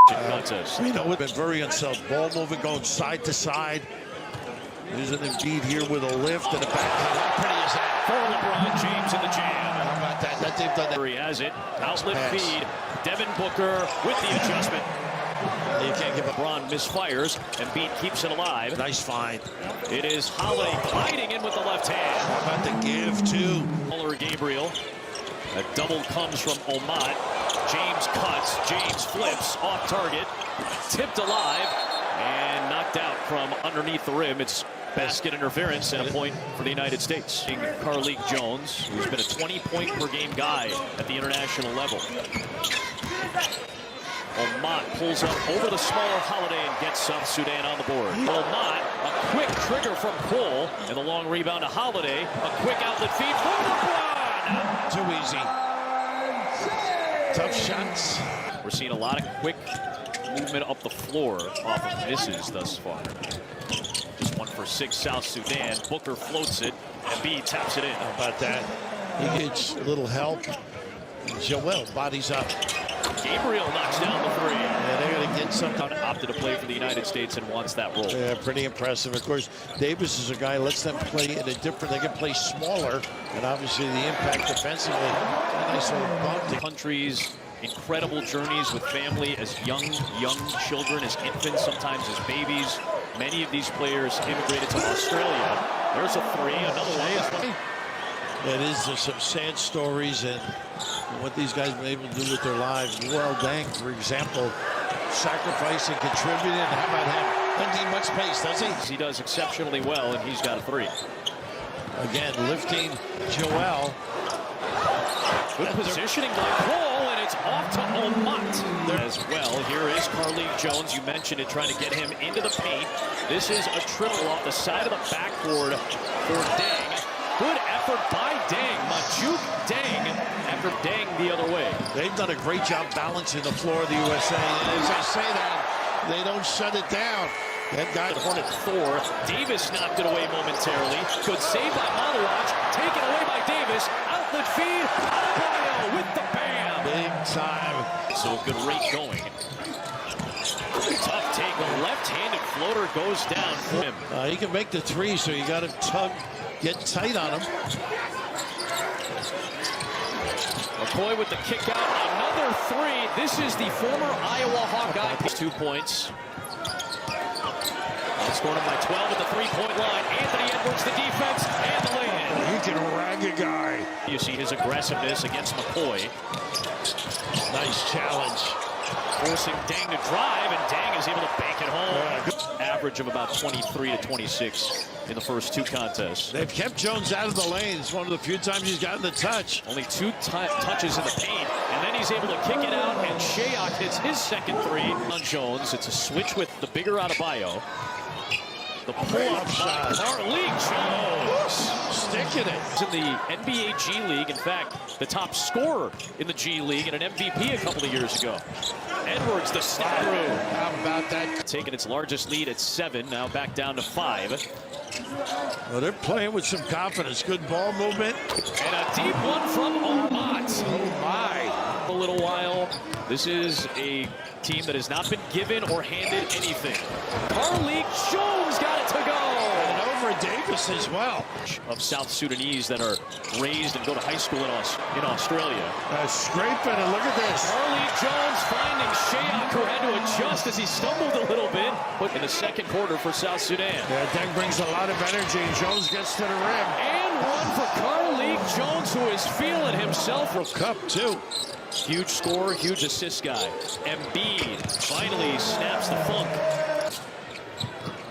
contest. You know, it's been very unsettled. Ball moving, going side to side. There's an Embiid here with a lift and a back cut. How pretty is that? For LeBron James in the jam. How about that? They've done that. He has it. Outlet feed. Devin Booker with the adjustment. You can't give up. LeBron misfires. Embiid keeps it alive. Nice find. It is Holiday gliding in with the left hand. How about the give, too? Muller Gabriel. A double comes from Omat. James cuts. James flips off target. Tipped alive and knocked out from underneath the rim. It's basket interference and a point for the United States. Carlik Jones, who's been a 20-point per game guy at the international level. Omat pulls up over the smaller Holiday and gets South Sudan on the board. Omat, a quick trigger from Cole, and the long rebound to Holiday. A quick outlet feed for LeBron. Too easy. Tough shots. We're seeing a lot of quick movement up the floor off of misses thus far. Just 1 for 6 South Sudan. Booker floats it, and B taps it in. How about that? He gets a little help. Joel bodies up. Gabriel knocks down the 3. Yeah, they're going to get something. Opted to play for the United States and wants that role. Yeah, pretty impressive. Of course, Davis is a guy who lets them play in a different, they can play smaller, and obviously the impact defensively. A nice little bump. Countries, incredible journeys with family as young children, as infants, sometimes as babies. Many of these players immigrated to Australia. There's a 3, another one. It is, there's some sad stories and what these guys have been able to do with their lives. Well, Dang, for example, sacrificing, contributing. How about him? Doesn't need much pace, does he? He does exceptionally well, and he's got a 3. Again, lifting Joel. Good positioning by Cole, and it's off to Omat as well. Here is Carlik Jones. You mentioned it, trying to get him into the paint. This is a triple off the side of the backboard for Dang. Good effort by Dang. Majuk Dang after Dang the other way. They've done a great job balancing the floor of the USA. And as I say that, they don't shut it down. That guy Hornet 4. Davis knocked it away momentarily. Good save by Malawach. Taken away by Davis. Outlet feed. Adebayo with the bam. big time. So a good rate going. Tough take. A left-handed floater goes down for him. He can make the 3, so you got to get tight on him. McCoy with the kick out. Another 3. This is the former Iowa Hawkeye. 2 points. Outscored him by 12 at the 3-point line. Anthony Edwards, the defense, and the lay-in. He can rag a guy. You see his aggressiveness against McCoy. Nice challenge. Forcing Dang to drive, and Dang is able to bank it home. Average of about 23 to 26 in the first 2 contests. They've kept Jones out of the lane. It's one of the few times he's gotten the touch. Only 2 touches in the paint, and then he's able to kick it out, and Shayok hits his second 3 on Jones. It's a switch with the bigger Adebayo. The pull-up shot. Carlik Jones Sticking it. in the NBA G League. In fact, the top scorer in the G League and an MVP a couple of years ago. Edwards, the step through. How about that? Taking its largest lead at 7, now back down to 5. Well, they're playing with some confidence. Good ball movement. And a deep one from Omat. Oh, my. A little while. This is a team that has not been given or handed anything. Carlik Jones got it to go. And over Davis as well. Of South Sudanese that are raised and go to high school in Australia. Scraping, and look at this. Carlik Jones finding Shayok, who had to adjust as he stumbled a little bit. But in the second quarter for South Sudan. Yeah, Deng brings a lot of energy. Jones gets to the rim. And one for Carlik Jones, who is feeling himself. For Cup, too. Huge scorer, huge assist guy. Embiid finally snaps the funk.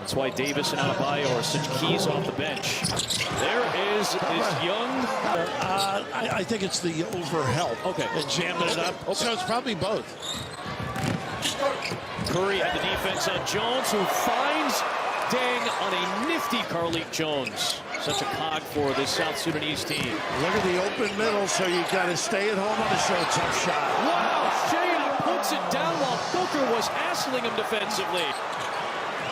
That's why Davis and Adebayo are such keys off the bench. There is this young... I think it's the over-help. Okay. And jamming it up. Okay. So it's probably both. Curry had the defense on Jones, who finds Dang on a nifty Carlik Jones. Such a cog for this South Sudanese team. Look at the open middle, so you got to stay at home on the show. Tough shot. Wow, Shayok puts it down while Booker was hassling him defensively.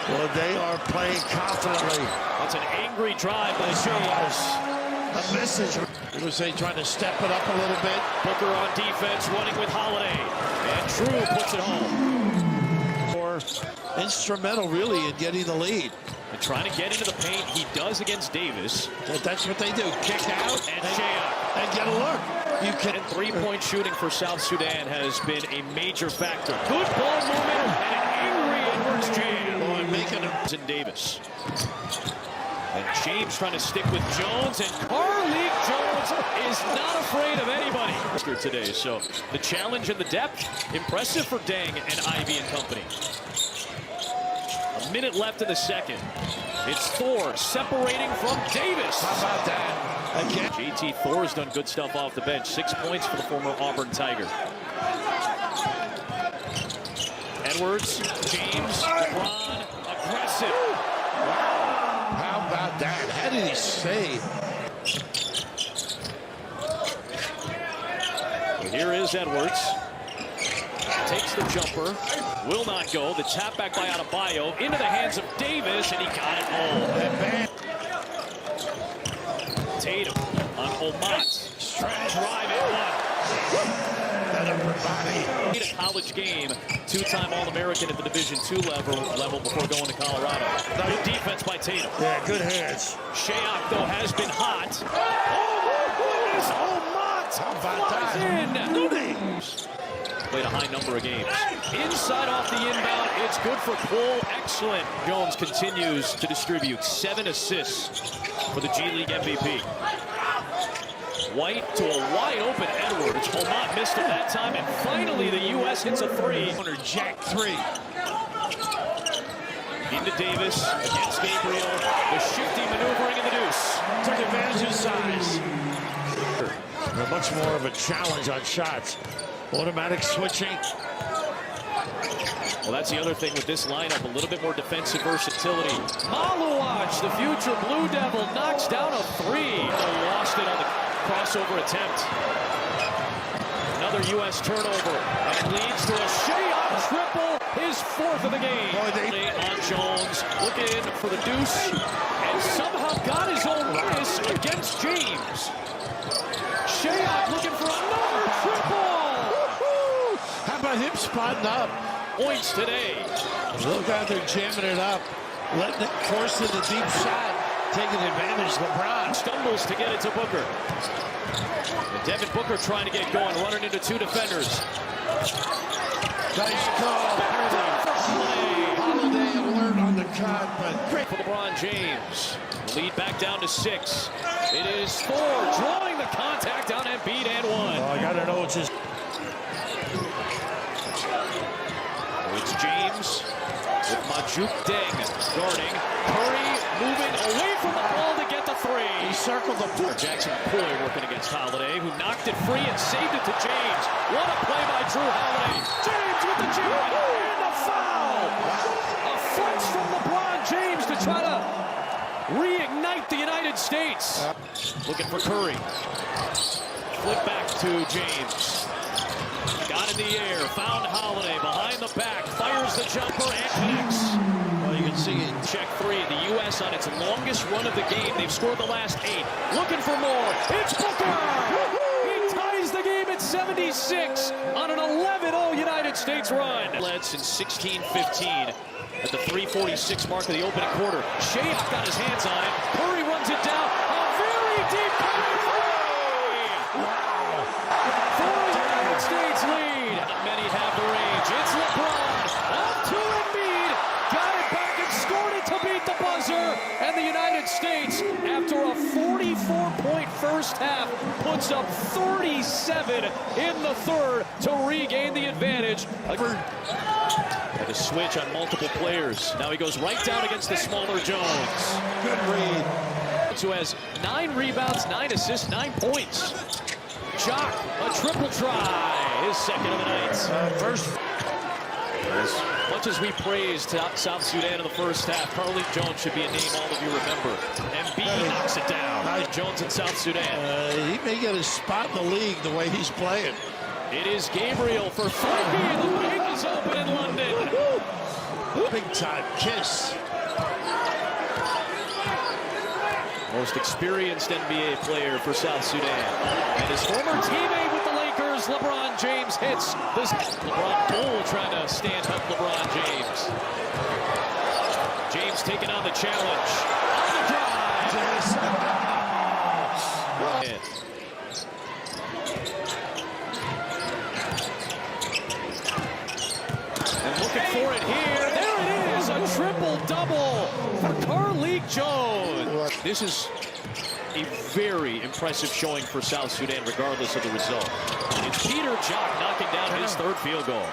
Well, they are playing confidently. That's an angry drive by Shayok. A message. USA trying to step it up a little bit. Booker on defense, running with Holiday. And True puts it home. instrumental, really, in getting the lead. And trying to get into the paint, he does against Davis. But that's what they do. Kick out And Shayok. and get a look. You can. And three-point shooting for South Sudan has been a major factor. Good ball movement and an angry Edwards jam. Oh, and making him. And Davis. And James trying to stick with Jones, and Carlik Jones is not afraid of anybody today. So the challenge and the depth, impressive for Deng and Ivy and company. A minute left in the second. It's Thor separating from Davis. How about that? Again. JT Thor's done good stuff off the bench. 6 points for the former Auburn Tiger. Edwards, James, LeBron, aggressive. How about that? How did he save? Here is Edwards. Takes the jumper. Will not go. The tap back by Adebayo into the hands of Davis, and he got it all. Tatum on Omat. Drive and one. That upper body. A college game. Two-time All-American at the Division II level before going to Colorado. Good defense by Tatum. Yeah, good hands. Shayok, though, has been hot. Omat. How about that? Played a high number of games. Inside off the inbound, it's good for Cole. Excellent. Jones continues to distribute. 7 assists for the G League MVP. White to a wide open Edwards. Omat missed it that time, and finally the U.S. hits a three. Jack three. Into Davis against Gabriel. The shifty maneuvering in the deuce. Took advantage of size. They're much more of a challenge on shots. Automatic switching. Well, that's the other thing with this lineup, a little bit more defensive versatility. Maluach, the future Blue Devil, knocks down a three. They lost it on the crossover attempt. Another U.S. turnover, and it leads to a Shayok triple, his fourth of the game. On Jones, looking for the deuce, and somehow got his own miss against James. Shayok looking for another triple. How about him spotting up? Points today. Look out there jamming it up, letting it force it a deep shot, taking advantage. LeBron stumbles to get it to Booker. And Devin Booker trying to get going, running into two defenders. Nice call. Holiday alert on the cut, but Great for LeBron James. Lead back down to 6. It is Thor drawing the contact on Embiid and one. I gotta know it's his. It's James with Majuk Deng guarding. Curry moving away from the ball to get the three. He circled the floor. Jackson Poy working against Holiday, who knocked it free and saved it to James. What a play by Drew Holiday. James with the jam and the foul. A flex from LeBron James to try to reignite the United States. Looking for Curry. Flip back to James. Got in the air, found Holiday behind the back, fires the jumper and connects. Well, you can see it. Check 3, the U.S. on its longest run of the game. They've scored the last 8. Looking for more. It's Booker! He ties the game at 76 on an 11-0 United States run. Led since 16-15 at the 3:46 mark of the opening quarter. Shayok got his hands on it. Curry runs it down. A very deep Curry three! Wow! For the United States lead. Not many have the range. It's LeBron. Up to Embiid. Got it back and scored it to beat the buzzer. And the United States, after a 44-point first half, puts up 37 in the third to regain the advantage. Had to switch on multiple players. Now he goes right down against the smaller Jones. Good read. Who has 9 rebounds, 9 assists, 9 points. Jock, a triple try, his second of the night. First. As much as we praised South Sudan in the first half, Carlik Jones should be a name all of you remember. Embiid knocks it down. Jones in South Sudan. He may get a spot in the league the way he's playing. It is Gabriel for 3. The bank is open in London. Big time kiss. Most experienced NBA player for South Sudan. And his former teammate with the Lakers, as LeBron James hits. This LeBron Bull trying to stand up LeBron James. James taking on the challenge. On the drive. And looking for it here. There it is. A triple-double for Carlik Jones. This is a very impressive showing for South Sudan, regardless of the result. It's Peter Jock knocking down his third field goal.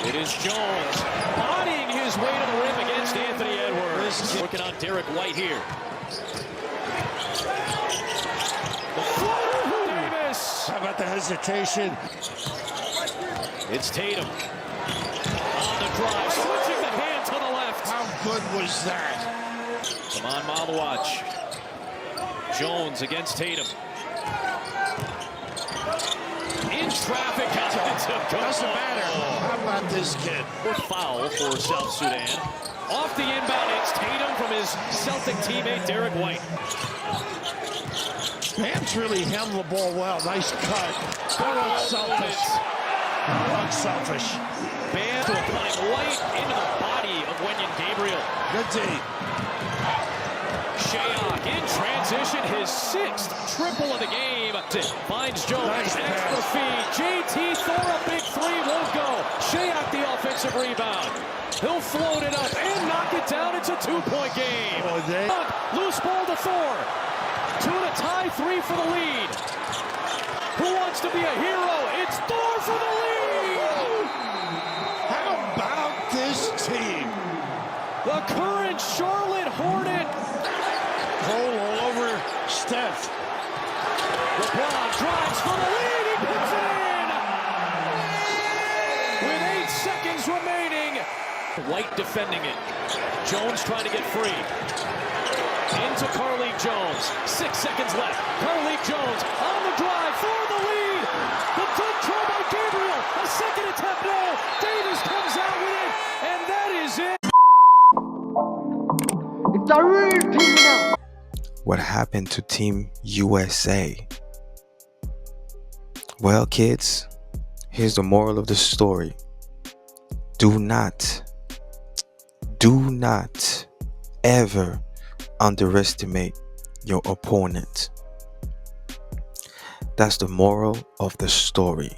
It is Jones bodying his way to the rim against Anthony Edwards. Looking on Derek White here. The floater for Davis. How about the hesitation? It's Tatum. On the drive, switching the hand to the left. How good was that? Come on, Malawach. Jones against Tatum. In traffic. Doesn't matter. How about this kid? Foul for South Sudan. Off the inbound, it's Tatum from his Celtic teammate Derek White. Bam's really handled the ball well. Nice cut. Unselfish. Unselfish. Bam applying White into the body of Wenyen Gabriel. Good D. Shayok in transition, his sixth triple of the game. Finds Jones, Nice extra feed. JT Thor, a big three, won't go. Shayok the offensive rebound. He'll float it up and knock it down. It's a two-point game. Loose ball to Thor. 2 to tie, 3 for the lead. Who wants to be a hero? It's Thor for the lead. How about this team? The current Charlotte Hornet. Cole all over Steph. LeBron drives for the lead. He puts it in. With 8 seconds remaining. White defending it. Jones trying to get free. Into Carlik Jones. 6 seconds left. Carlik Jones on the drive for the lead. The good throw by Gabriel. A second attempt. No. Davis comes out with it. And that is it. It's a real team now. What happened to Team USA? Well, kids, here's the moral of the story. Do not ever underestimate your opponent. That's the moral of the story.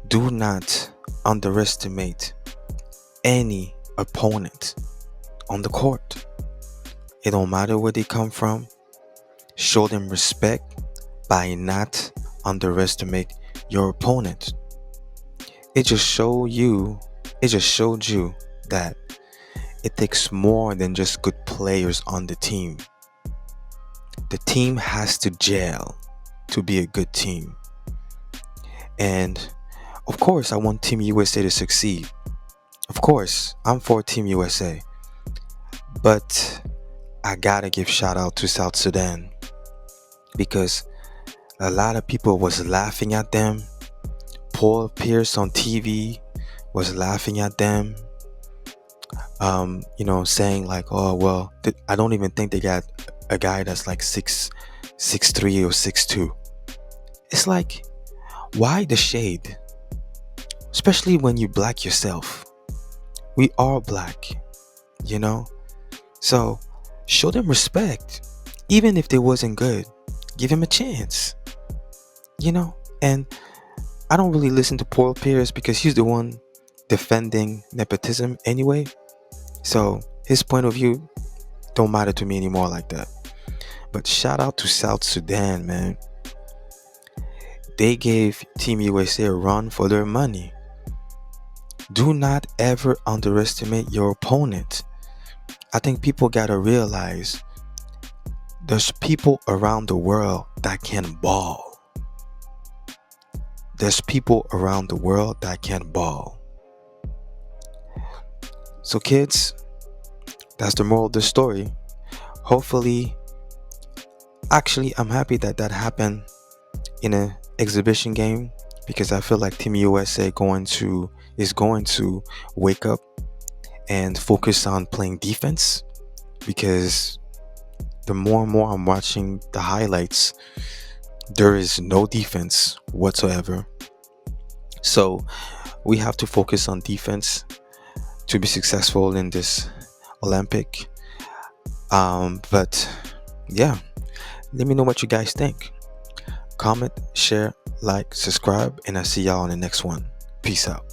Do not underestimate any opponent on the court. It don't matter where they come from. Show them respect by not underestimate your opponent. It just showed you that it takes more than just good players on the team. The team has to gel to be a good team. And of course, I want Team USA to succeed. Of course, I'm for Team USA. But I gotta give shout out to South Sudan, because a lot of people was laughing at them. Paul Pierce on TV was laughing at them, saying like, oh well, I don't even think they got a guy that's like 6'3" or 6'2". It's like, why the shade? Especially when you black yourself. We are black, so show them respect. Even if they wasn't good, give him a chance, and I don't really listen to Paul Pierce because he's the one defending nepotism anyway, so his point of view don't matter to me anymore like that. But shout out to South Sudan, man. They gave Team USA a run for their money. Do not ever underestimate your opponent. I think people gotta realize there's people around the world that can ball. There's people around the world that can ball. So kids, that's the moral of the story. Hopefully, actually, I'm happy that happened in an exhibition game, because I feel like Team USA is going to wake up and focus on playing defense, because the more and more I'm watching the highlights, there is no defense whatsoever. So we have to focus on defense to be successful in this Olympic. But yeah, let me know what you guys think. Comment, share, like, subscribe, and I'll see y'all on the next one. Peace out.